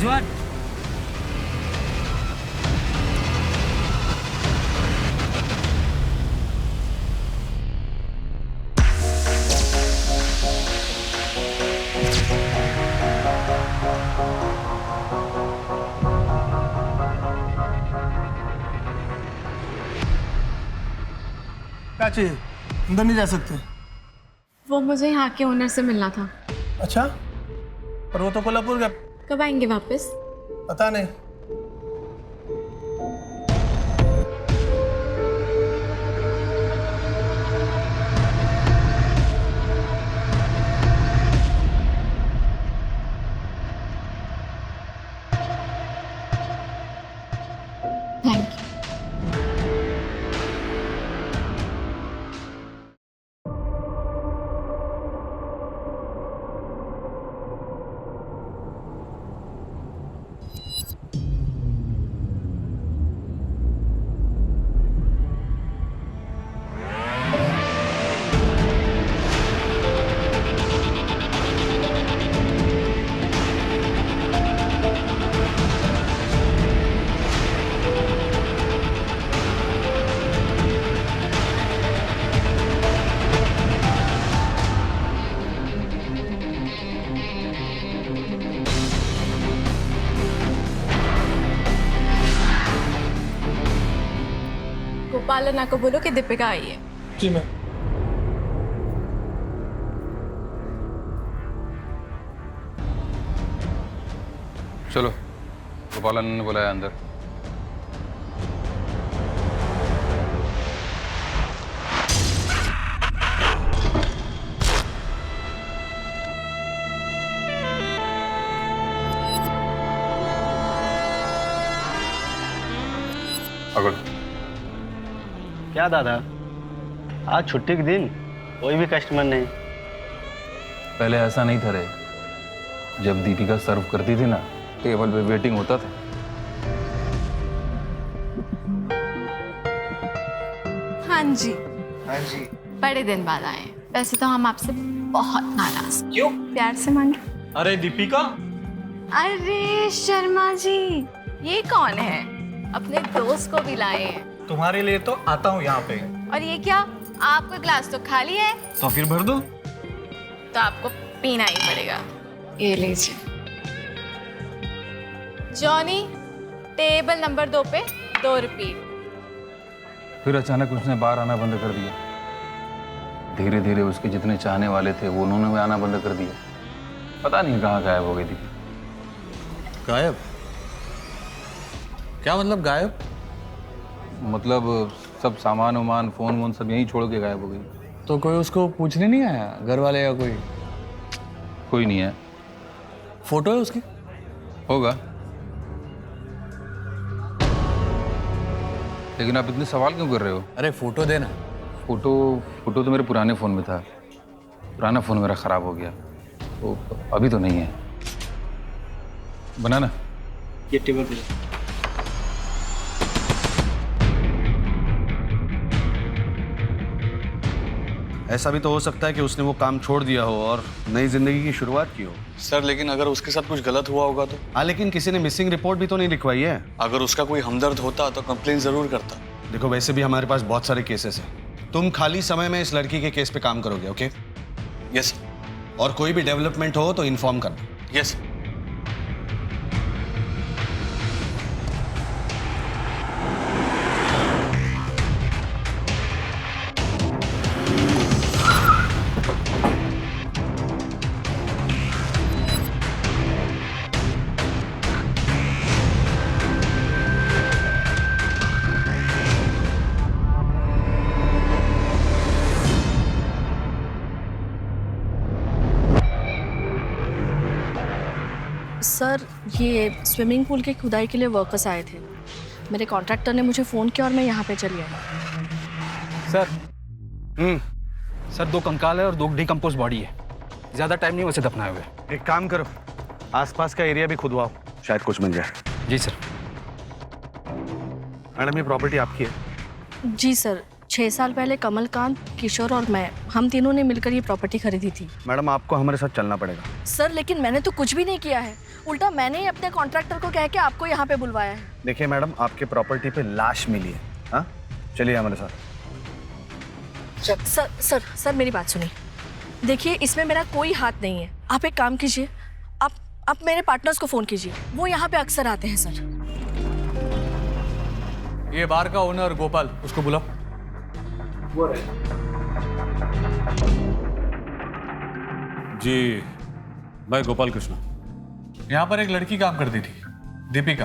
रिजवान, क्या चाहिए? अंदर नहीं जा सकते। वो मुझे यहाँ के ओनर से मिलना था। अच्छा, पर वो तो कोल्हापुर का। कब आएंगे वापस? पता नहीं। Thank you. गोपाल अन्ना को बोलो कि दीपिका आई है। जी मैं। चलो, गोपाल ने बुलाया अंदर। पकड़। क्या दादा, आज छुट्टी के दिन कोई भी कस्टमर नहीं? पहले ऐसा नहीं था रे। जब दीपिका सर्व करती थी ना, टेबल पे वेटिंग होता था। हाँ जी। हाँ जी। बड़े दिन बाद आए हैं। वैसे तो हम आपसे बहुत नाराज। क्यों? प्यार से मांगे। अरे दीपिका, अरे शर्मा जी, ये कौन है? अपने दोस्त को भी लाए हैं। तुम्हारे लिए तो आता हूँ यहाँ पे। और ये क्या? आपका ग्लास तो खाली है। तो फिर भर दो। तो आपको पीना ही पड़ेगा। ये लीजिए। जॉनी, टेबल नंबर 2 पे 2 रिपीट। फिर अचानक उसने बाहर आना बंद कर दिया। धीरे धीरे उसके जितने चाहने वाले थे वो उन्होंने भी आना बंद कर दिया। पता नहीं कहाँ गायब हो गई थी। गायब? क्या मतलब गायब? मतलब सब सामान वामान फोन वोन सब यहीं छोड़ के गायब हो गई। तो कोई उसको पूछने नहीं आया, घर वाले या कोई? कोई नहीं है। फोटो है उसकी? होगा, लेकिन आप इतने सवाल क्यों कर रहे हो? अरे फोटो देना। फोटो तो मेरे पुराने फ़ोन में था। पुराना फ़ोन मेरा ख़राब हो गया, तो अभी तो नहीं है। बनाना ये टेबल पे। ऐसा भी तो हो सकता है कि उसने वो काम छोड़ दिया हो और नई जिंदगी की शुरुआत की हो। सर लेकिन अगर उसके साथ कुछ गलत हुआ होगा तो? हाँ, लेकिन किसी ने मिसिंग रिपोर्ट भी तो नहीं लिखवाई है। अगर उसका कोई हमदर्द होता तो कंप्लेन जरूर करता। देखो, वैसे भी हमारे पास बहुत सारे केसेस हैं। तुम खाली समय में इस लड़की के केस पे काम करोगे, ओके? यस और कोई भी डेवलपमेंट हो तो इन्फॉर्म करना। यस। सर, ये स्विमिंग पूल के खुदाई के लिए वर्कर्स आए थे। मेरे कॉन्ट्रैक्टर ने मुझे फ़ोन किया और मैं यहाँ पे चली आई। सर सर 2 कंकाल है और 2 डिकम्पोज बॉडी है। ज़्यादा टाइम नहीं वैसे दफनाए हुए। एक काम करो, आसपास का एरिया भी खुदवाओ, शायद कुछ मिल जाए। जी सर। मैडम, ये प्रॉपर्टी आपकी है? जी सर, 6 साल पहले कमलकांत, किशोर और मैं, हम तीनों ने मिलकर ये प्रॉपर्टी खरीदी थी। मैडम आपको हमारे साथ चलना पड़ेगा। सर लेकिन मैंने तो कुछ भी नहीं किया है, उल्टा मैंने ही अपने कॉन्ट्रैक्टर को कह के आपको यहाँ पे बुलवाया है। देखिए मैडम, आपके प्रॉपर्टी पे लाश मिली है। हाँ, चलिए हमारे साथ। सर सर सर मेरी बात सुनिए, देखिए इसमें मेरा कोई हाथ नहीं है। आप एक काम कीजिए, आप मेरे पार्टनर्स को फ़ोन कीजिए, वो यहाँ पे अक्सर आते हैं। सर ये बार का ओनर गोपाल, उसको बुलाओ। जी, मैं गोपाल कृष्णा। यहाँ पर एक लड़की काम करती थी, दीपिका।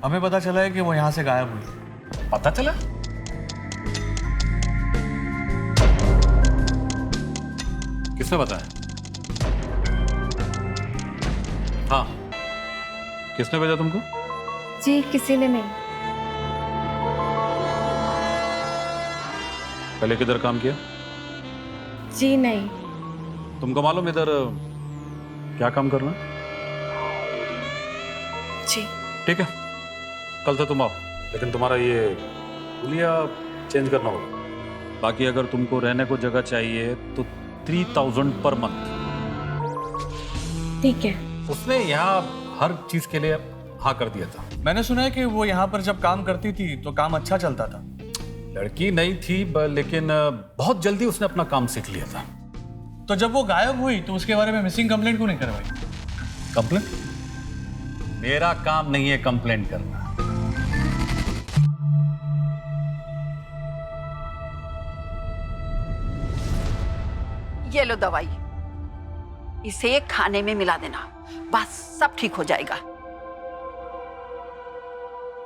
हमें पता चला है कि वो यहाँ से गायब हुई। पता चला? किसने बताया? हाँ, किसने भेजा तुमको? जी किसी ने नहीं। पहले किधर काम किया? जी नहीं। तुमको मालूम इधर क्या काम करना? जी ठीक है, कल से तुम आओ, लेकिन तुम्हारा ये हुलिया चेंज करना होगा। बाकी अगर तुमको रहने को जगह चाहिए तो 3000 पर मंथ। ठीक है। उसने यहाँ हर चीज के लिए हाँ कर दिया था। मैंने सुना है कि वो यहाँ पर जब काम करती थी तो काम अच्छा चलता था। लड़की नहीं थी लेकिन बहुत जल्दी उसने अपना काम सीख लिया था। तो जब वो गायब हुई तो उसके बारे में मिसिंग कंप्लेंट क्यों नहीं करवाई? कंप्लेंट? मेरा काम नहीं है कंप्लेंट करना। ये लो दवाई, इसे खाने में मिला देना, बस सब ठीक हो जाएगा।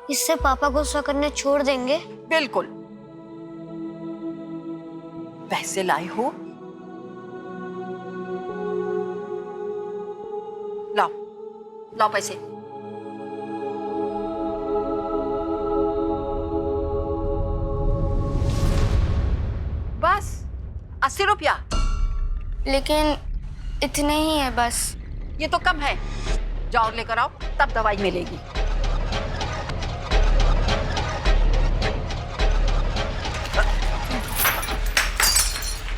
इससे पापा गुस्सा करने छोड़ देंगे? बिल्कुल। पैसे लाए हो? लाओ लाओ पैसे। बस 80 रुपया। लेकिन इतने ही है बस। ये तो कम है, जाओ लेकर आओ, तब दवाई मिलेगी।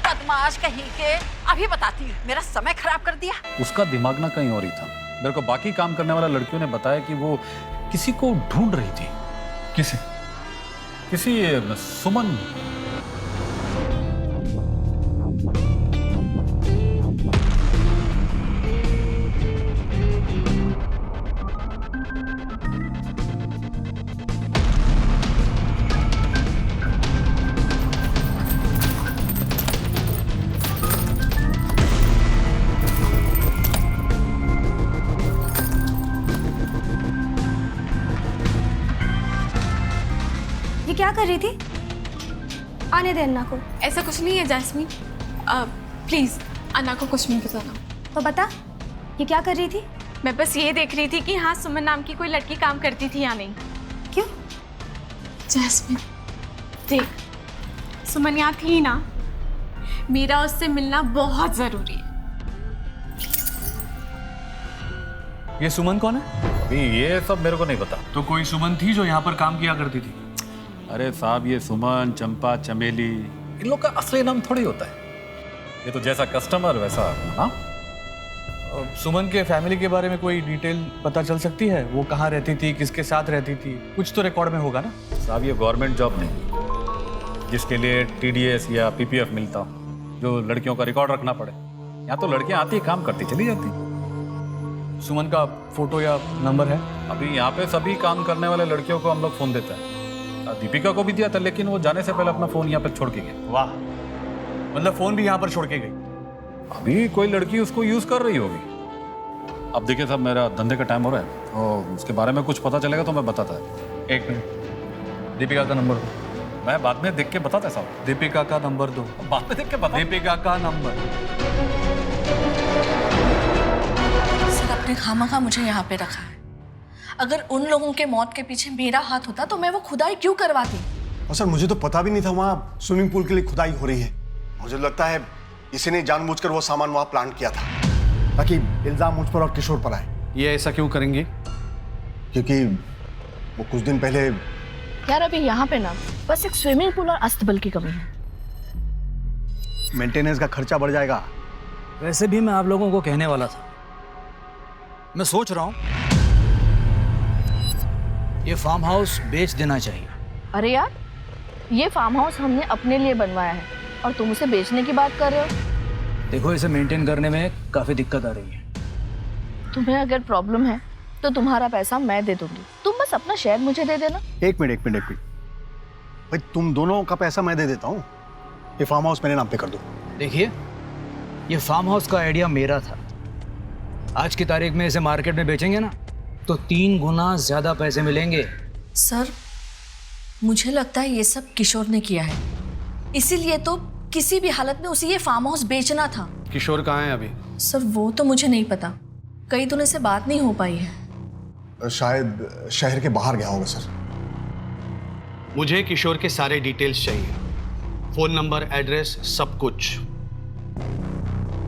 बदमाश कहीं के, अभी बताती हूँ, मेरा समय खराब कर दिया। उसका दिमाग ना कहीं और ही था। मेरे को बाकी काम करने वाला लड़कियों ने बताया कि वो किसी को ढूंढ रही थी। किसी सुमन। ये क्या कर रही थी? आने दे अन्ना को। ऐसा कुछ नहीं है जैस्मीन, प्लीज अन्ना को कुछ नहीं बताना। तो बता, ये क्या कर रही थी? मैं बस ये देख रही थी कि हाँ सुमन नाम की कोई लड़की काम करती थी या नहीं। क्यों? जैस्मीन देख, सुमन यहाँ थी ना, मेरा उससे मिलना बहुत जरूरी है। ये सुमन कौन है? अभी ये सब मेरे को नहीं पता। तो कोई सुमन थी जो यहाँ पर काम किया करती थी? अरे साहब, ये सुमन, चंपा, चमेली, इन लोग का असली नाम थोड़ी होता है। ये तो जैसा कस्टमर वैसा ना। सुमन के फैमिली के बारे में कोई डिटेल पता चल सकती है? वो कहाँ रहती थी, किसके साथ रहती थी? कुछ तो रिकॉर्ड में होगा ना? साहब ये गवर्नमेंट जॉब नहीं जिसके लिए TDS या PPF मिलता हो, जो लड़कियों का रिकॉर्ड रखना पड़े। यहाँ तो लड़कियाँ आती काम करती चली जाती। सुमन का फोटो या नंबर है? अभी यहाँ पे सभी काम करने वाले लड़कियों को हम लोग फोन देता है। दीपिका को भी दिया था, लेकिन वो जाने से पहले अपना फोन यहाँ पे छोड़ के गया। वाह, मतलब फोन भी यहाँ पर छोड़ के गई? अभी कोई लड़की उसको यूज कर रही होगी। अब देखिए साहब, मेरा धंधे का टाइम हो रहा है, तो उसके बारे में कुछ पता चलेगा तो मैं बताता है। 1 मिनट, दीपिका का नंबर दो। मैं बाद में देख के बताता है साहब। दीपिका का नंबर दो। बाद में देख के बता। दीपिका का नंबर। सर आपने खामखा मुझे यहाँ पे रखा है। अगर उन लोगों के मौत के पीछे मेरा हाथ होता तो मैं वो खुदाई क्यों करवाती? और सर मुझे तो पता भी नहीं था वहाँ स्विमिंग पूल के लिए खुदाई हो रही है। मुझे लगता है किसी ने जानबूझकर वो सामान वहाँ प्लांट किया था ताकि इल्जाम मुझ पर और किशोर पर आए। ये ऐसा क्यों करेंगे? क्योंकि वो कुछ दिन पहले यार अभी यहाँ पे ना बस एक स्विमिंग पूल और अस्तबल की कमी है। मेंटेनेंस का खर्चा बढ़ जाएगा। वैसे भी मैं आप लोगों को कहने वाला था, मैं सोच रहा हूँ ये फार्म हाउस बेच देना चाहिए। अरे यार, ये फार्म हाउस हमने अपने लिए बनवाया है और तुम उसे बेचने की बात कर रहे हो। देखो, इसे मेंटेन करने में काफी दिक्कत आ रही है। तुम्हें अगर प्रॉब्लम है तो तुम्हारा पैसा मैं दे दूंगी, तुम बस अपना शेयर मुझे दे देना। एक मिनट भाई, तुम दोनों का पैसा मैं दे देता हूँ, ये फार्म हाउस मेरे नाम पे कर दो। देखिए, ये फार्म हाउस का आइडिया मेरा था। आज की तारीख में इसे मार्केट में बेचेंगे ना तो 3 गुना ज्यादा पैसे मिलेंगे। सर, मुझे लगता है ये सब किशोर ने किया है, इसीलिए तो किसी भी हालत में उसे ये फार्म हाउस बेचना था। किशोर कहाँ है अभी? सर वो तो मुझे नहीं पता, कई दिनों से बात नहीं हो पाई है। शायद शहर के बाहर गया होगा सर। मुझे किशोर के सारे डिटेल्स चाहिए, फोन नंबर, एड्रेस, सब कुछ।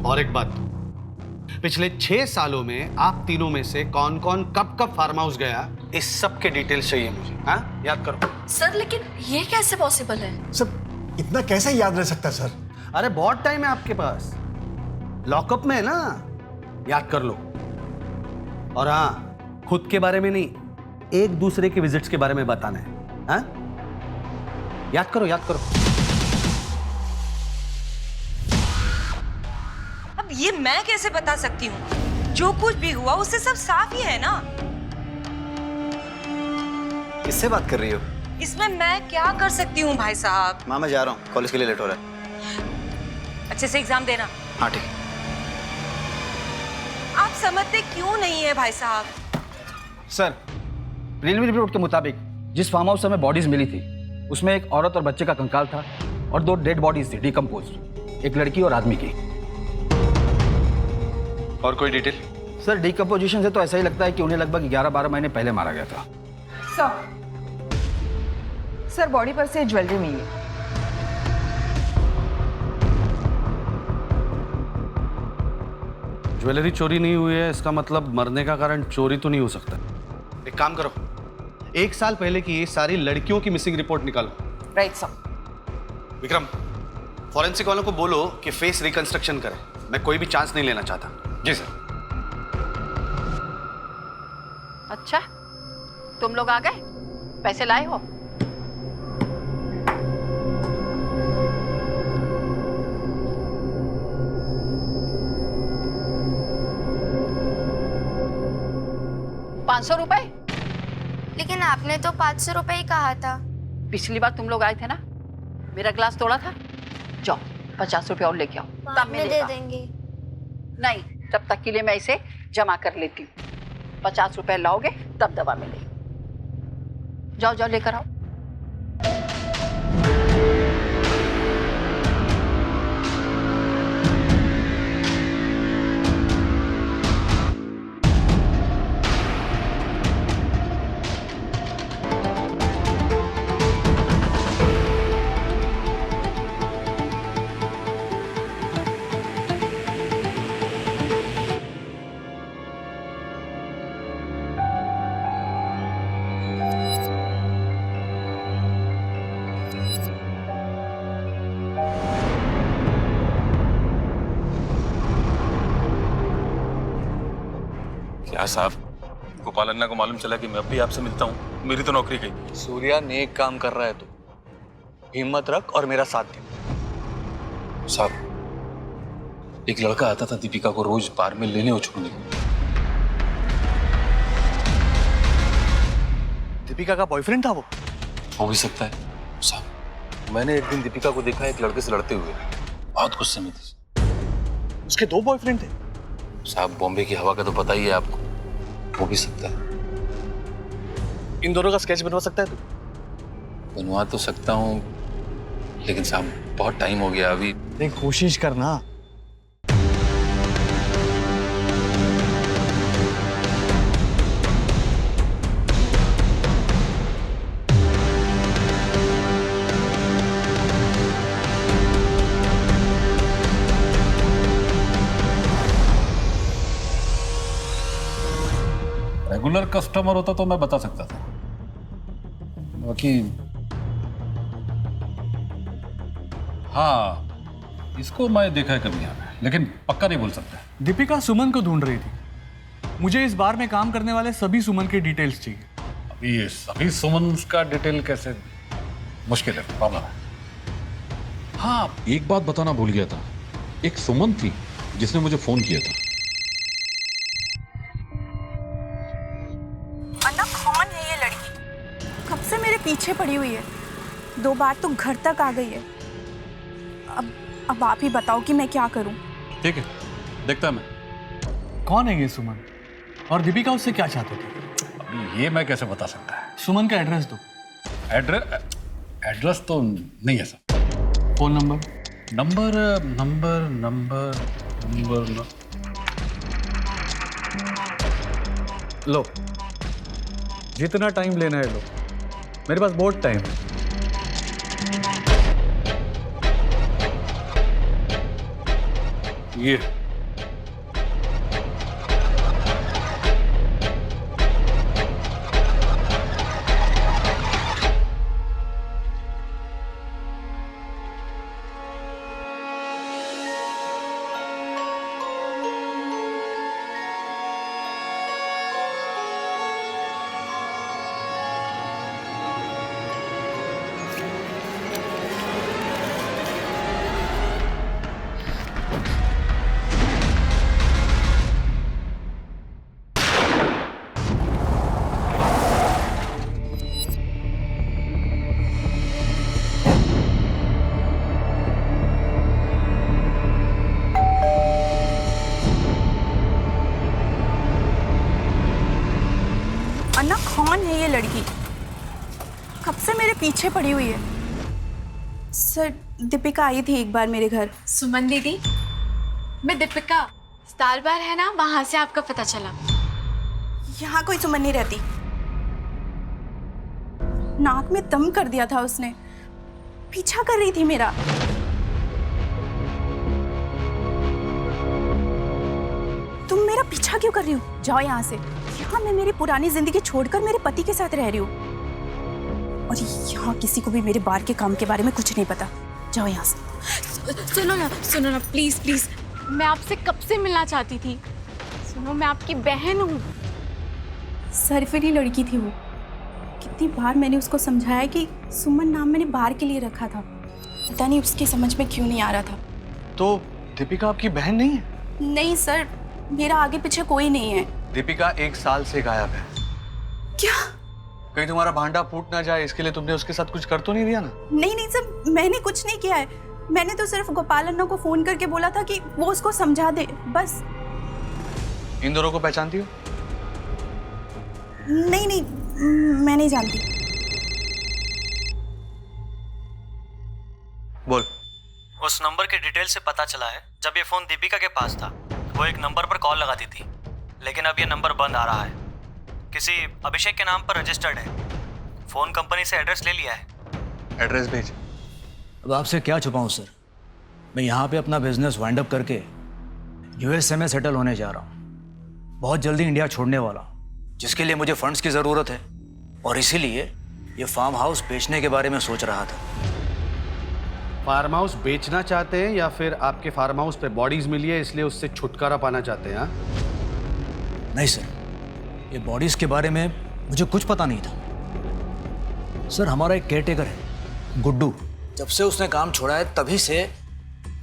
और एक बात, पिछले 6 सालों में आप तीनों में से कौन कौन कब कब फार्म हाउस गया, इस सब के डिटेल्स चाहिए मुझे। हाँ, याद करो। सर लेकिन ये कैसे पॉसिबल है? सर इतना कैसे याद रह सकता है सर? अरे बहुत टाइम है आपके पास, लॉकअप में है ना, याद कर लो। और हाँ, खुद के बारे में नहीं, एक दूसरे के विजिट्स के बारे में बताना है। हाँ, याद करो, याद करो। अब ये मैं कैसे बता सकती हूँ? जो कुछ भी हुआ उससे सब साफ ही है ना। किससे बात कर रही हो? इसमें मैं क्या कर सकती हूँ भाई साहब? माँ, मैं जा रहा हूँ, कॉलेज के लिए लेट हो रहा है। अच्छे से एग्जाम देना। हाँ ठीक है। आप समझते क्यों नहीं है भाई साहब? सर, प्रीलिमिनरी रिपोर्ट के मुताबिक जिस फार्म हाउस से हमें बॉडीज मिली थी उसमें एक औरत और बच्चे का कंकाल था और 2 डेड बॉडीज थी डिकम्पोज्ड, एक लड़की और आदमी की। और कोई डिटेल? सर, डिकम्पोजिशन से तो ऐसा ही लगता है कि उन्हें लगभग 11-12 महीने पहले मारा गया था। सर बॉडी पर से ज्वेलरी मिली है। ज्वेलरी चोरी नहीं हुई है, इसका मतलब मरने का कारण चोरी तो नहीं हो सकता। एक काम करो, 1 साल पहले की ये सारी लड़कियों की मिसिंग रिपोर्ट निकालो। Right sir. विक्रम, फॉरेंसिक वालों को बोलो कि फेस रिकंस्ट्रक्शन करें, मैं कोई भी चांस नहीं लेना चाहता। जी सर। अच्छा, तुम लोग आ गए, पैसे लाए हो? ₹500? लेकिन आपने तो 500 रुपए ही कहा था। पिछली बार तुम लोग आए थे ना, मेरा ग्लास तोड़ा था। जाओ 50 रुपए और लेके आओ, तब में दे मिलेगा। देंगे। नहीं, तब तक के लिए मैं इसे जमा कर लेती हूँ। 50 रुपए लाओगे तब दवा मिलेगी। जाओ जाओ लेकर आओ। क्या साहब, गोपाल अन्ना को मालूम चला कि मैं अब भी आपसे मिलता हूँ? मेरी तो नौकरी गई। सूर्या नेक काम कर रहा है, तो हिम्मत रख और मेरा साथ दे। साहब, एक लड़का आता था दीपिका को रोज बार में लेने और छोड़ने को। दीपिका का बॉयफ्रेंड था वो? हो भी सकता है साहब। मैंने एक दिन दीपिका को देखा एक लड़के से लड़ते हुए, बहुत गुस्से में थी। उसके 2 बॉयफ्रेंड थे? साहब, बॉम्बे की हवा का तो पता ही है आपको, हो भी सकता है। इन दोनों का स्केच बनवा सकता है तू? बनवा तो सकता हूँ, लेकिन साहब बहुत टाइम हो गया अभी। नहीं, कोशिश करना। रेगुलर कस्टमर होता तो मैं बता सकता था, बाकी हाँ, इसको मैं देखा है कभी यहाँ पे, लेकिन पक्का नहीं बोल सकता। दीपिका सुमन को ढूंढ रही थी। मुझे इस बार में काम करने वाले सभी सुमन की डिटेल्स चाहिए। अभी ये सभी सुमन का डिटेल कैसे, मुश्किल है, प्रॉब्लम है। हाँ, एक बात बताना भूल गया था। एक सुमन थी जिसने मुझे फोन किया था। अन्ना, कौन है ये लड़की? कब से मेरे पीछे पड़ी हुई है। 2 बार तो घर तक आ गई है। अब आप ही बताओ कि मैं क्या करूं। ठीक है, देखता मैं। कौन है ये सुमन और दीपिका उससे क्या चाहते थे? अभी ये मैं कैसे बता सकता है? सुमन का एड्रेस दो। एड्रेस तो नहीं है सर। Phone number? नंबर लो, जितना टाइम लेना है लो, मेरे पास बहुत टाइम है। ये अन्ना, कौन है ये लड़की? कब से मेरे पीछे पड़ी हुई है। सर, दीपिका आई थी एक बार मेरे घर। सुमन दीदी, मैं दीपिका, स्टार बार है ना, वहां से आपका पता चला। यहाँ कोई सुमन नहीं रहती। नाक में दम कर दिया था उसने। पीछा कर रही थी मेरा। तुम मेरा पीछा क्यों कर रही हो? जाओ यहाँ से। यहाँ मैं मेरी पुरानी जिंदगी छोड़कर मेरे पति के साथ रह रही हूँ, और यहाँ किसी को भी मेरे बार के काम के बारे में कुछ नहीं पता। जाओ यहाँ से। सुनो ना प्लीज प्लीज, मैं आपसे कब से मिलना चाहती थी। सुनो, मैं आपकी बहन हूँ। सरफिरी लड़की थी वो। कितनी बार मैंने उसको समझाया कि सुमन नाम मैंने बार के लिए रखा था। पता नहीं उसकी समझ में क्यों नहीं आ रहा था। तो दीपिका आपकी बहन नहीं है? नहीं सर, मेरा आगे पीछे कोई नहीं है। दीपिका 1 साल से गायब है। क्या? कहीं तुम्हारा भांडा फूट ना जाए, इसके लिए तुमने उसके साथ कुछ कर तो नहीं दिया ना? नहीं सर, मैंने कुछ नहीं किया है। मैंने तो सिर्फ गोपाल अन्ना को फोन करके बोला था कि वो उसको समझा दे, बस। इन दोनों को पहचानती हो? नहीं, मैं नहीं जानती। बोल। उस नंबर के डिटेल से पता चला है, जब ये फोन दीपिका के पास था वो एक नंबर पर कॉल लगाती थी, लेकिन अब ये नंबर बंद आ रहा है। किसी अभिषेक के नाम पर रजिस्टर्ड है। फोन कंपनी से एड्रेस ले लिया है। एड्रेस भेज। अब आपसे क्या छुपाऊं सर, मैं यहाँ पे अपना बिजनेस वाइंड अप करके यूएसए में सेटल होने जा रहा हूँ। बहुत जल्दी इंडिया छोड़ने वाला हूँ, जिसके लिए मुझे फंड्स की ज़रूरत है, और इसीलिए ये फार्म हाउस बेचने के बारे में सोच रहा था। फार्म हाउस बेचना चाहते हैं या फिर आपके फार्म हाउस पे बॉडीज मिली है इसलिए उससे छुटकारा पाना चाहते हैं? नहीं सर, ये बॉडीज के बारे में मुझे कुछ पता नहीं था। सर, हमारा एक केयरटेकर है गुड्डू। जब से उसने काम छोड़ा है तभी से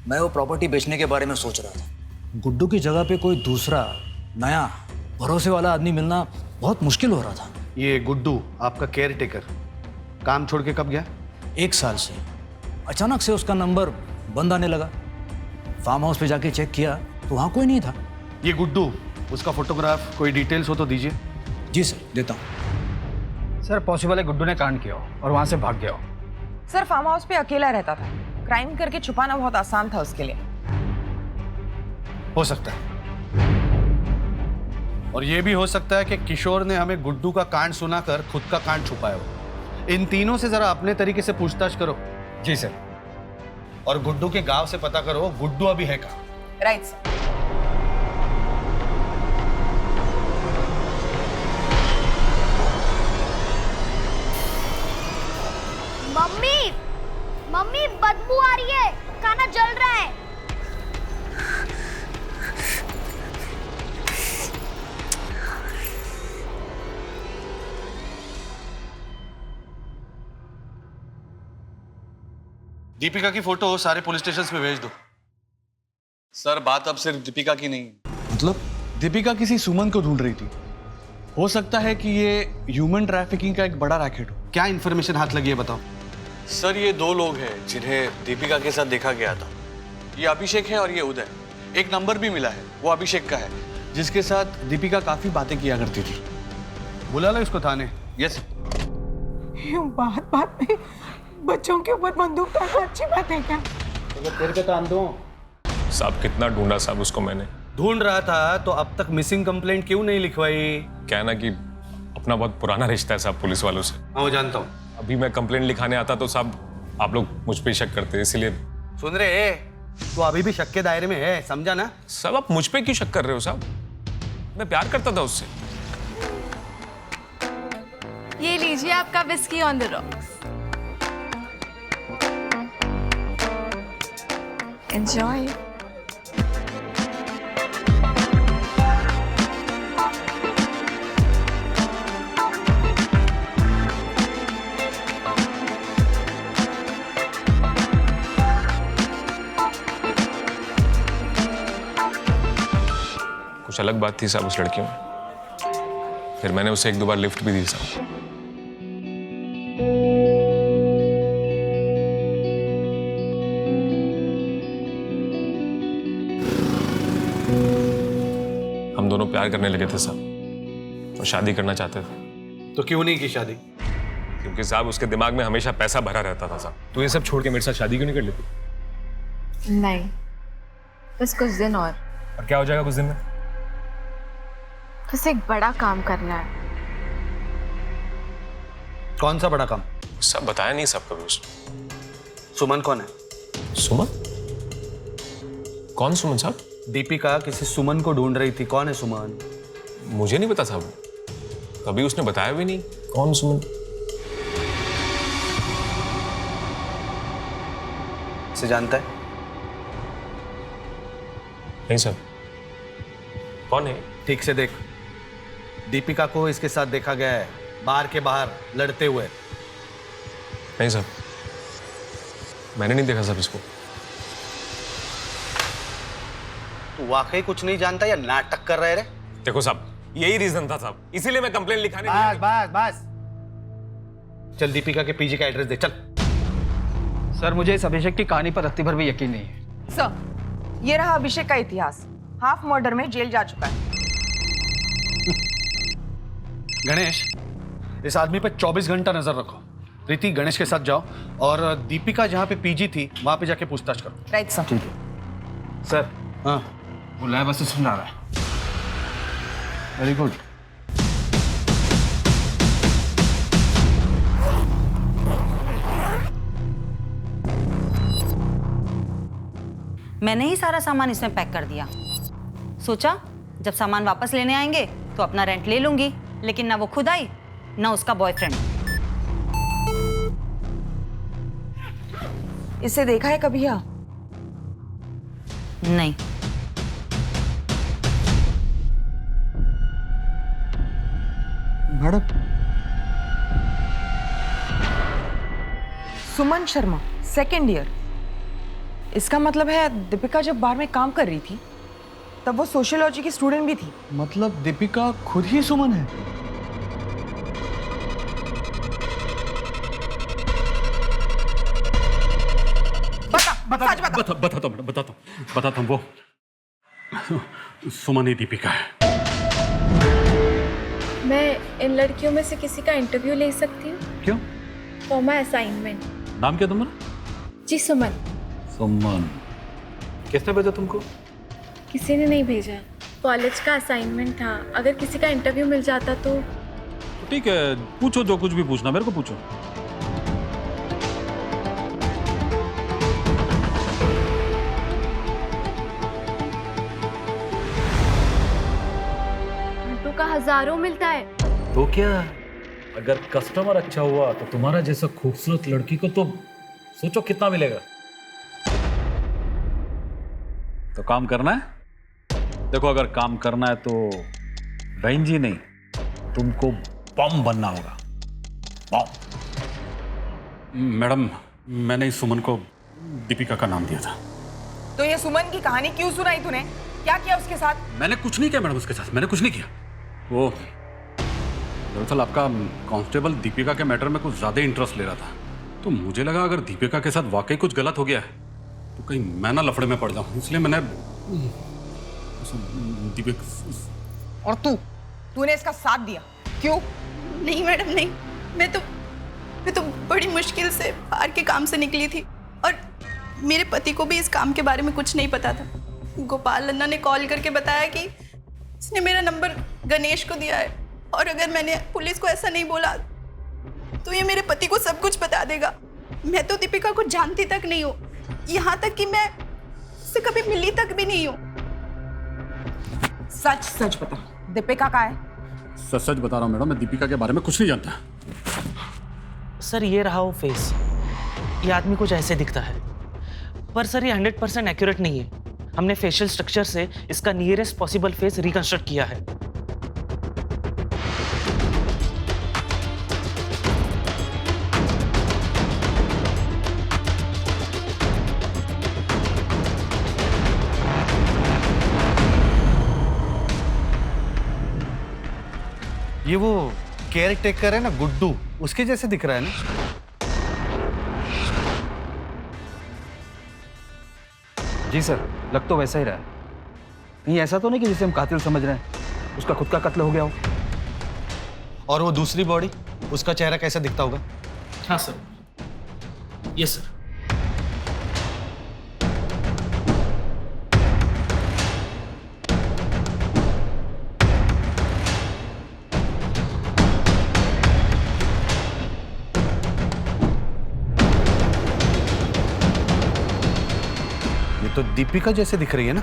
मैं वो प्रॉपर्टी बेचने के बारे में सोच रहा था। गुड्डू की जगह पे कोई दूसरा नया भरोसे वाला आदमी मिलना बहुत मुश्किल हो रहा था। ये गुड्डू आपका केयरटेकर काम छोड़ के कब गया? 1 साल से। अचानक से उसका नंबर बंद आने लगा। फार्म हाउस पे जाके चेक किया तो वहाँ कोई नहीं था। ये गुड्डू, उसका फोटोग्राफ, कोई डिटेल्स हो तो दीजिए। जी सर, देता हूँ। सर, पॉसिबल है गुड्डू ने कांड किया हो और वहाँ से भाग गया हो। सर, फार्म हाउस पे अकेला रहता था। क्राइम करके छुपाना बहुत आसान था उसके लिए। हो सकता है, और ये भी हो सकता है कि किशोर ने हमें गुड्डू का कांड सुनाकर खुद का कांड छुपाया हो। इन तीनों से जरा अपने तरीके से पूछताछ करो। जी सर। और गुड्डू के गांव से पता करो गुड्डू अभी है कहाँ। Right sir. दीपिका की फोटो सारे पुलिस स्टेशन पे भेज दो। सर बात अब सिर्फ दीपिका की नहीं है। मतलब दीपिका किसी सुमन को ढूंढ रही थी। हो सकता है कि ये ह्यूमन ट्रैफिकिंग का एक बड़ा रैकेट हो। क्या इन्फॉर्मेशन हाथ लगी है बताओ। सर ये दो लोग हैं जिन्हें दीपिका के साथ देखा गया था। ये अभिषेक है और ये उदय। एक नंबर भी मिला है, वो अभिषेक का है, जिसके साथ दीपिका काफी बातें किया करती थी। बुला लो इसको थाने। यस। बात बात में बच्चों के ऊपर बंदूक डालना अच्छी बात है क्या? तेरे पे काम दो। साहब कितना ढूंढा साहब उसको मैंने। ढूंढ रहा था तो अब तक मिसिंग कंप्लेंट क्यों नहीं लिखवाई? क्या है ना कि अपना बहुत पुराना रिश्ता है साहब पुलिस वालों से। हाँ जानता हूँ। अभी मैं कंप्लेंट लिखाने आता तो साहब आप लोग मुझ पे शक करते, इसीलिए। सुन रहे तो अभी भी शक के दायरे में है, समझा ना? साहब आप मुझ पे क्यों शक कर रहे हो साहब? मैं प्यार करता था उससे। ये लीजिए आपका whisky on the rocks. Enjoy. कुछ अलग बात थी साहब उस लड़की में। फिर मैंने उसे एक दो बार लिफ्ट भी दी साहब। हम दोनों प्यार करने लगे थे साहब और शादी करना चाहते थे। तो क्यों नहीं की शादी? क्योंकि साहब उसके दिमाग में हमेशा पैसा भरा रहता था साहब। तो ये सब छोड़ के मेरे साथ शादी क्यों नहीं कर लेती? नहीं, बस कुछ दिन और क्या हो जाएगा कुछ दिन में? बस एक बड़ा काम करना है। कौन सा बड़ा काम? सब बताया नहीं सब कभी उसने। सुमन कौन है? सुमन? कौन सुमन साहब? दीपिका किसी सुमन को ढूंढ रही थी। कौन है सुमन? मुझे नहीं पता साहब, कभी उसने बताया भी नहीं कौन सुमन। से जानता है? नहीं सर। कौन है? ठीक से देख। दीपिका को इसके साथ देखा गया है बार के बाहर लड़ते हुए। नहीं सर, मैंने नहीं देखा साहब इसको। तू वाकई कुछ नहीं जानता या नाटक कर रहे रे? देखो साहब, यही रीजन था साहब, इसीलिए मैं कंप्लेंट लिखाने बस बस बस। चल दीपिका के पीजी का एड्रेस दे चल। सर मुझे इस अभिषेक की कहानी पर रत्ती भर भी यकीन नहीं है। सर ये रहा अभिषेक का इतिहास। हाफ मर्डर में जेल जा चुका है। गणेश, इस आदमी पे 24 घंटा नजर रखो। प्रीति गणेश के साथ जाओ और दीपिका जहाँ पे पीजी थी वहां पे जाके पूछताछ करो। Right sir. ठीक है सर। हाँ वो लैब असिस्टेंट आ रहा है। Very good. मैंने ही सारा सामान इसमें पैक कर दिया। सोचा जब सामान वापस लेने आएंगे तो अपना रेंट ले लूंगी, लेकिन ना वो खुद आई ना उसका बॉयफ्रेंड। इसे देखा है कभी? या नहीं। Madam, Suman Sharma, second year. इसका मतलब है दीपिका जब बार में काम कर रही थी तब वो सोशियोलॉजी की स्टूडेंट भी थी। मतलब दीपिका खुद ही सुमन है? बताता हूँ। वो सुमन ही दीपिका है। मैं इन लड़कियों में से किसी का इंटरव्यू ले सकती हूँ? क्यों? For my assignment. नाम क्या तुम्हारा? जी सुमन। सुमन। किसने भेजा तुमको? किसी ने नहीं भेजा, कॉलेज का असाइनमेंट था। अगर किसी का इंटरव्यू मिल जाता तो ठीक है, पूछो जो कुछ भी पूछना, मेरे को पूछो। का हजारों मिलता है। तो क्या, अगर कस्टमर अच्छा हुआ तो तुम्हारा जैसा खूबसूरत लड़की को तो सोचो कितना मिलेगा। तो काम करना है? देखो अगर काम करना है तो बहन जी नहीं, तुमको बम बनना होगा। बम। मैडम, मैंने इस सुमन को दीपिका का नाम दिया था। तो ये सुमन की कहानी क्यों सुनाई तूने? क्या किया उसके साथ? मैंने कुछ नहीं किया मैडम उसके साथ, मैंने कुछ नहीं किया। वो दरअसल आपका कांस्टेबल दीपिका के मैटर में कुछ ज़्यादा इंटरेस्ट ले रहा था, तो मुझे लगा अगर दीपिका के साथ वाकई कुछ गलत हो गया है तो कहीं मैं ना लफड़े में पड़ जाऊँ, इसलिए मैंने दीपिका। और तूने इसका साथ दिया क्यों? नहीं मैडम नहीं, मैं तो बड़ी मुश्किल से बाहर के काम से निकली थी और मेरे पति को भी इस काम के बारे में कुछ नहीं पता था। गोपाल अन्ना ने कॉल करके बताया कि उसने मेरा नंबर गणेश को दिया है और अगर मैंने पुलिस को ऐसा नहीं बोला तो ये मेरे पति को सब कुछ बता देगा। मैं तो दीपिका को जानती तक नहीं हूँ, यहाँ तक कि मैं उससे कभी मिली तक भी नहीं हूँ। सच सच बता, दीपिका का है? सच सच बता रहा हूँ मैडम, मैं दीपिका के बारे में कुछ नहीं जानता। सर ये रहा वो फेस, ये आदमी कुछ ऐसे दिखता है, पर सर ये 100% एक्यूरेट नहीं है। हमने फेशियल स्ट्रक्चर से इसका नियरेस्ट पॉसिबल फेस रिकंस्ट्रक्ट किया है। ये वो केयर टेकर है ना गुड्डू, उसके जैसे दिख रहा है ना? जी सर, लग तो वैसा ही रहा है। नहीं ऐसा तो नहीं कि जिसे हम कातिल समझ रहे हैं उसका खुद का कत्ल हो गया हो। और वो दूसरी बॉडी, उसका चेहरा कैसा दिखता होगा? हाँ सर, यस सर। तो दीपिका जैसे दिख रही है ना?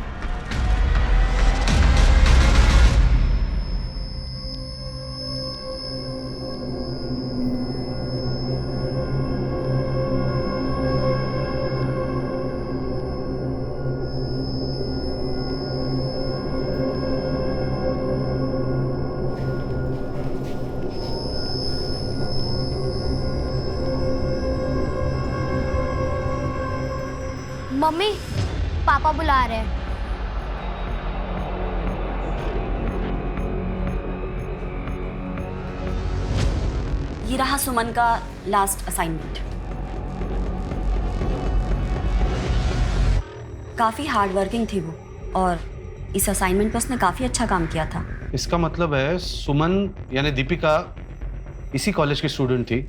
मम्मी, पापा बुला रहे हैं। ये रहा सुमन का लास्ट असाइनमेंट। काफी हार्ड वर्किंग थी वो और इस असाइनमेंट पर उसने काफी अच्छा काम किया था। इसका मतलब है सुमन यानी दीपिका इसी कॉलेज की स्टूडेंट थी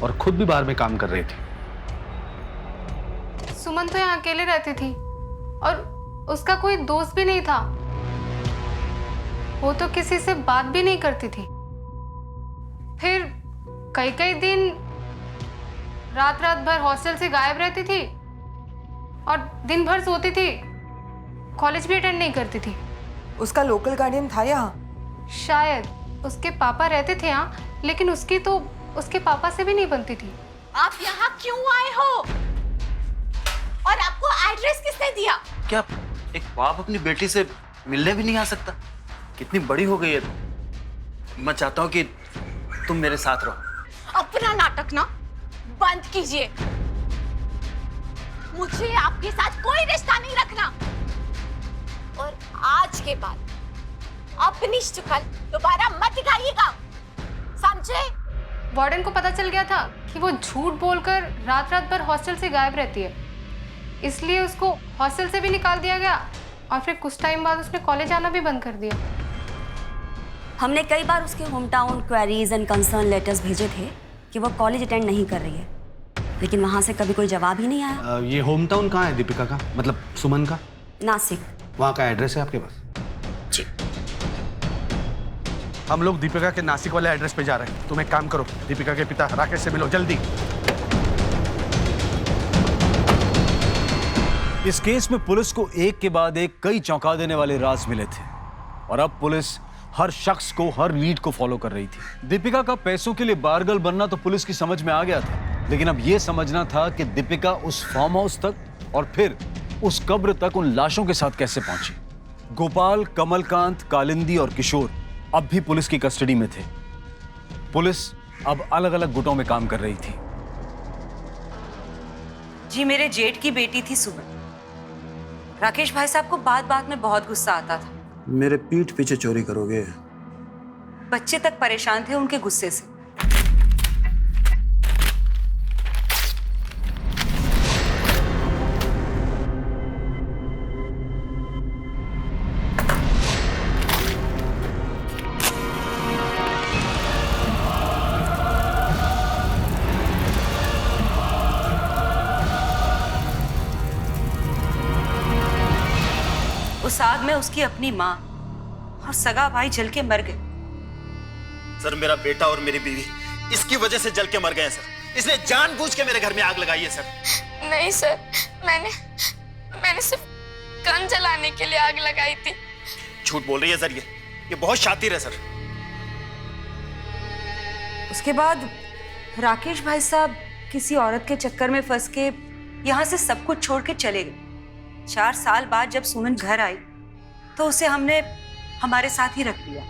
और खुद भी बाहर में काम कर रही थी। सुमन तो यहाँ अकेले रहती थी और उसका कोई दोस्त भी नहीं था। वो तो किसी से बात भी नहीं करती थी। फिर कई कई दिन रात रात भर हॉस्टल से गायब रहती थी और दिन भर सोती थी, कॉलेज भी अटेंड नहीं करती थी। उसका लोकल गार्डियन था यहाँ? शायद उसके पापा रहते थे यहाँ, लेकिन उसकी तो उसके पापा से भी नहीं बनती थी। आप यहाँ क्यों आए हो और आपको एड्रेस किसने दिया? क्या एक बाप अपनी बेटी से मिलने भी नहीं आ सकता? कितनी बड़ी हो गई है। मैं चाहता हूँ कि तुम मेरे साथ रहो। अपना नाटक ना बंद कीजिए। मुझे आपके साथ कोई रिश्ता नहीं रखना और आज के बाद अपनी शक्ल दोबारा मत दिखाइएगा, समझे? वार्डन को पता चल गया था कि वो झूठ बोलकर रात रात भर हॉस्टल से गायब रहती है, इसलिए उसको हॉस्टल से भी निकाल दिया गया और फिर कुछ टाइम बाद उसने कॉलेज आना भी बंद कर दिया। हमने कई बार उसके home town queries and concern letters भेजे थे कि वो कॉलेज अटेंड नहीं कर रही है, लेकिन वहां से कभी कोई जवाब ही नहीं आया। ये होम टाउन कहाँ है दीपिका का, मतलब सुमन का? नासिक। वहाँ का एड्रेस है आपके पास? जी। हम लोग दीपिका के नासिक वाले एड्रेस पे जा रहे हैं। तुम एक काम करो, दीपिका के पिता राकेश से मिलो जल्दी। इस केस में पुलिस को एक के बाद एक कई चौंका देने वाले राज मिले थे और अब पुलिस हर शख्स को, हर लीड को फॉलो कर रही थी। दीपिका का पैसों के लिए बारगल बनना तो पुलिस की समझ में आ गया था, लेकिन अब यह समझना था कि दीपिका उस फार्म हाउस तक और फिर उस कब्र तक उन लाशों के साथ कैसे पहुंची। गोपाल, कमलकांत, कालिंदी और किशोर अब भी पुलिस की कस्टडी में थे। पुलिस अब अलग अलग गुटों में काम कर रही थी। जी मेरे जेठ की बेटी थी सुमन। राकेश भाई साहब को बात बात में बहुत गुस्सा आता था। मेरे पीठ पीछे चोरी करोगे? बच्चे तक परेशान थे उनके गुस्से से। उस आग में उसकी अपनी माँ और सगा भाई जल के मर गए। सर मेरा बेटा और मेरी बीवी इसकी वजह से जल के मर गए हैं सर। इसने जानबूझ के मेरे घर में आग लगाई है सर। नहीं सर, मैंने सिर्फ गन जलाने के लिए आग लगाई थी। झूठ बोल रही है सर, ये बहुत शातिर है सर। उसके बाद राकेश भाई साहब किसी औरत के चक्कर में फंस के यहाँ से सब कुछ छोड़ के चले गए। 4 साल बाद जब सुमन घर आई तो उसे हमने हमारे साथ ही रख लिया।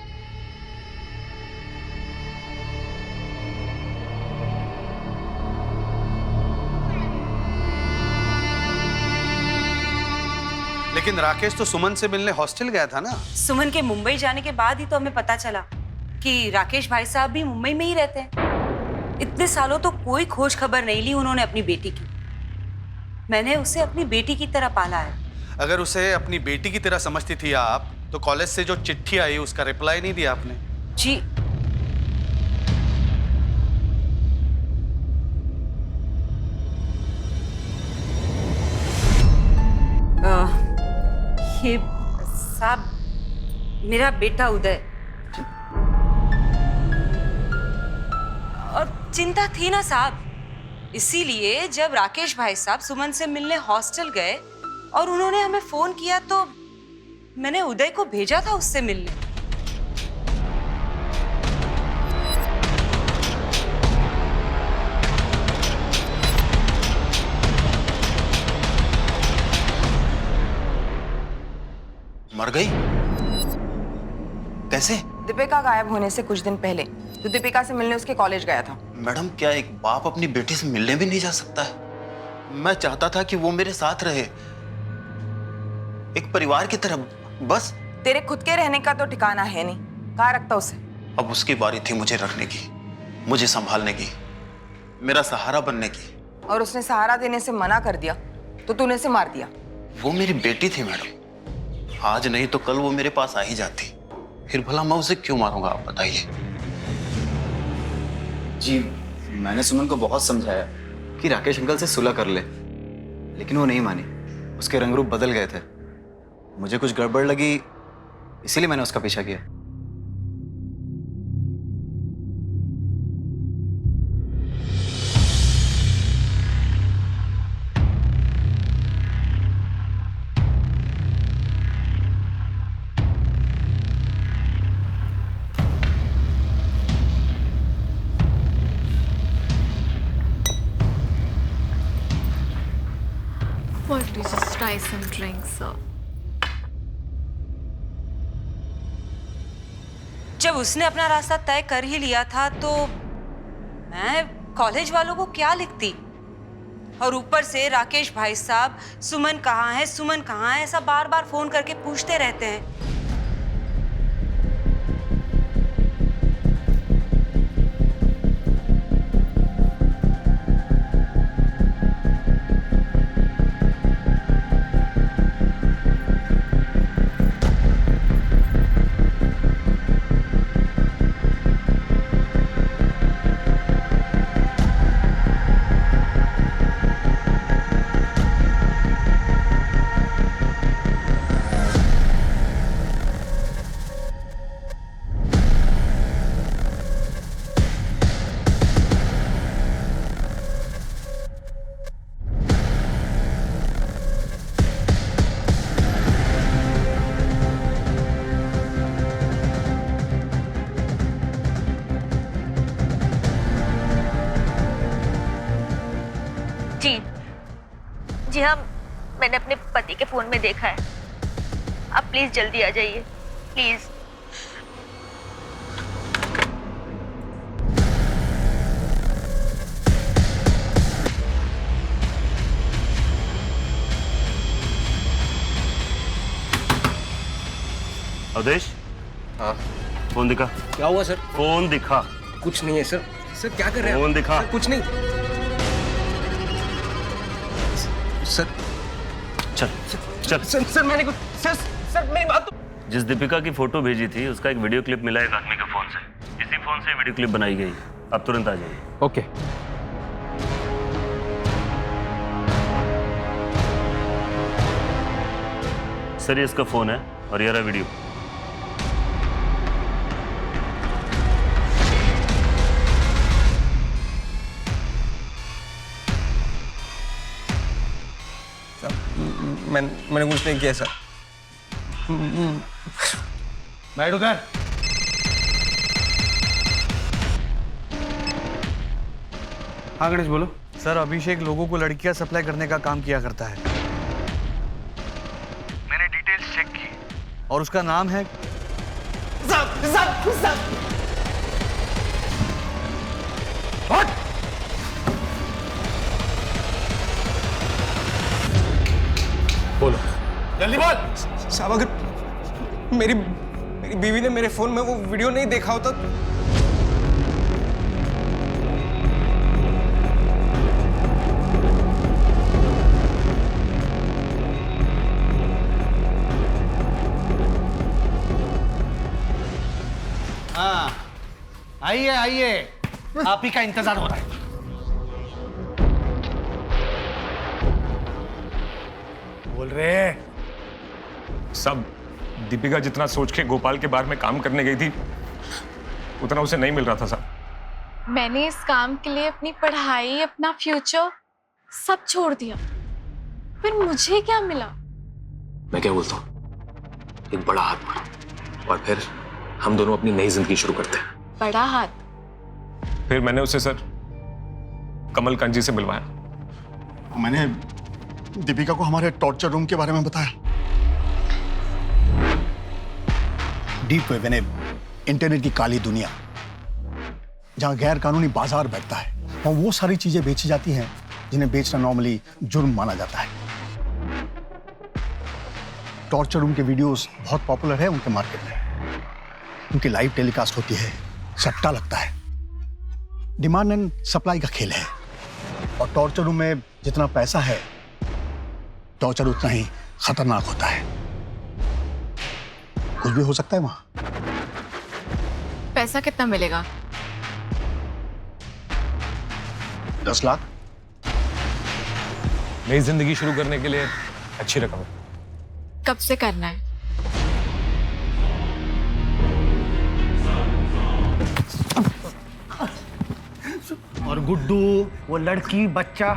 लेकिन राकेश तो सुमन से मिलने हॉस्टल गया था ना। सुमन के मुंबई जाने के बाद ही तो हमें पता चला कि राकेश भाई साहब भी मुंबई में ही रहते हैं। इतने सालों तो कोई खोज खबर नहीं ली उन्होंने अपनी बेटी की। मैंने उसे अपनी बेटी की तरह पाला है। अगर उसे अपनी बेटी की तरह समझती थी आप, तो कॉलेज से जो चिट्ठी आई उसका रिप्लाई नहीं दिया आपने। जी ये साहब मेरा बेटा उदय, और चिंता थी ना साहब, इसीलिए जब राकेश भाई साहब सुमन से मिलने हॉस्टल गए और उन्होंने हमें फोन किया तो मैंने उदय को भेजा था उससे मिलने। मर गई? कैसे? दीपिका गायब होने से कुछ दिन पहले तो दीपिका से मिलने उसके कॉलेज गया था। मैडम क्या एक बाप अपनी बेटी से मिलने भी नहीं जा सकता है? मैं चाहता था कि वो मेरे साथ रहे, एक परिवार की तरह। बस तेरे खुद के रहने का तो ठिकाना है नहीं, कहाँ रखता उसे? अब उसकी बारी थी मुझे रखने की, मुझे संभालने की, मेरा सहारा बनने की। और उसने सहारा देने से मना कर दिया तो तूने उसे मार दिया। वो मेरी बेटी थी मैडम, आज नहीं तो कल वो मेरे पास आ ही जाती। फिर भला मैं उसे क्यों मारूंगा, आप बताइए। जी मैंने सुमन को बहुत समझाया कि राकेश अंकल से सुलह कर ले, लेकिन वो नहीं मानी। उसके रंग रूप बदल गए थे। मुझे कुछ गड़बड़ लगी, इसीलिए मैंने उसका पीछा किया। Why don't you just try some drinks, sir? जब उसने अपना रास्ता तय कर ही लिया था तो मैं कॉलेज वालों को क्या लिखती। और ऊपर से राकेश भाई साहब सुमन कहाँ है, सुमन कहाँ है, ऐसा बार बार फोन करके पूछते रहते हैं। जी हाँ, मैंने अपने पति के फोन में देखा है। आप प्लीज जल्दी आ जाइए, प्लीज। अवधेश। हाँ। फोन दिखा। क्या हुआ सर? फोन दिखा। कुछ नहीं है सर। सर क्या कर रहे हैं? फोन दिखा। सर, कुछ नहीं। सर चल चल। सर मैंने कुछ सर मेरी बात तो। जिस दीपिका की फोटो भेजी थी उसका एक वीडियो क्लिप मिला एक आदमी के फोन से। इसी फोन से वीडियो क्लिप बनाई गई। आप तुरंत आ जाइए। ओके। सर ये इसका फोन है और ये रहा वीडियो। मैंने कुछ नहीं किया सर। बैठ उधर। हाँ गणेश बोलो। सर अभिषेक लोगों को लड़कियां सप्लाई करने का काम किया करता है। मैंने डिटेल्स चेक की और उसका नाम है बोलो जल्दी बोल। साहब अगर मेरी बीवी ने मेरे फोन में वो वीडियो नहीं देखा होता। हाँ आइए आइए, आप ही का इंतजार हो रहा है। बोल रहे सब दीपिका जितना सोच के गोपाल के बारे में काम करने गई थी उतना उसे नहीं मिल रहा था साहब। मैंने इस काम के लिए अपनी पढ़ाई, अपना फ्यूचर सब छोड़ दिया, फिर मुझे क्या मिला? मैं क्या बोलता हूँ, एक बड़ा हाथ मारो और फिर हम दोनों अपनी नई जिंदगी शुरू करते हैं। बड़ा हाथ? फिर मैंने उसे सर कमलकांत जी से मिलवाया। मैंने दीपिका को हमारे टॉर्चर रूम के बारे में बताया। डीप वेब यानी इंटरनेट की काली दुनिया, जहां गैर कानूनी बाजार बैठता है और वो सारी चीजें बेची जाती हैं जिन्हें बेचना नॉर्मली जुर्म माना जाता है। टॉर्चर रूम के वीडियोस बहुत पॉपुलर है उनके मार्केट में। उनकी लाइव टेलीकास्ट होती है, सट्टा लगता है, डिमांड एंड सप्लाई का खेल है। और टॉर्चर रूम में जितना पैसा है टॉर्चर उतना ही खतरनाक होता है। कुछ भी हो सकता है वहां। पैसा कितना मिलेगा? 10 लाख। नई जिंदगी शुरू करने के लिए अच्छी रकम है। कब से करना है? और गुड्डू, वो लड़की, बच्चा,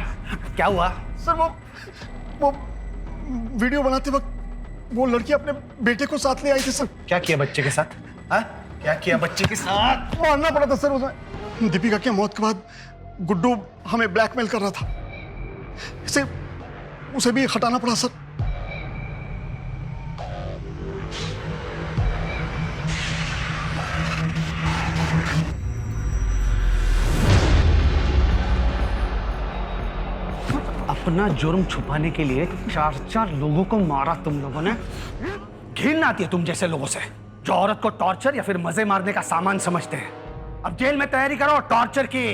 क्या हुआ? सर वो वीडियो बनाते वक्त वो लड़की अपने बेटे को साथ ले आई थी सर। क्या किया बच्चे के साथ? हाँ? क्या किया बच्चे के साथ? मारना पड़ा था सर उसे। दीपिका की मौत के बाद गुड्डू हमें ब्लैकमेल कर रहा था, इसे उसे भी हटाना पड़ा सर। अपना जुर्म छुपाने के लिए 4 लोगों को मारा तुम लोगों ने। घिन आती है तुम जैसे लोगों से जो औरत को टॉर्चर या फिर मजे मारने का सामान समझते हैं। अब जेल में तैयारी करो टॉर्चर की।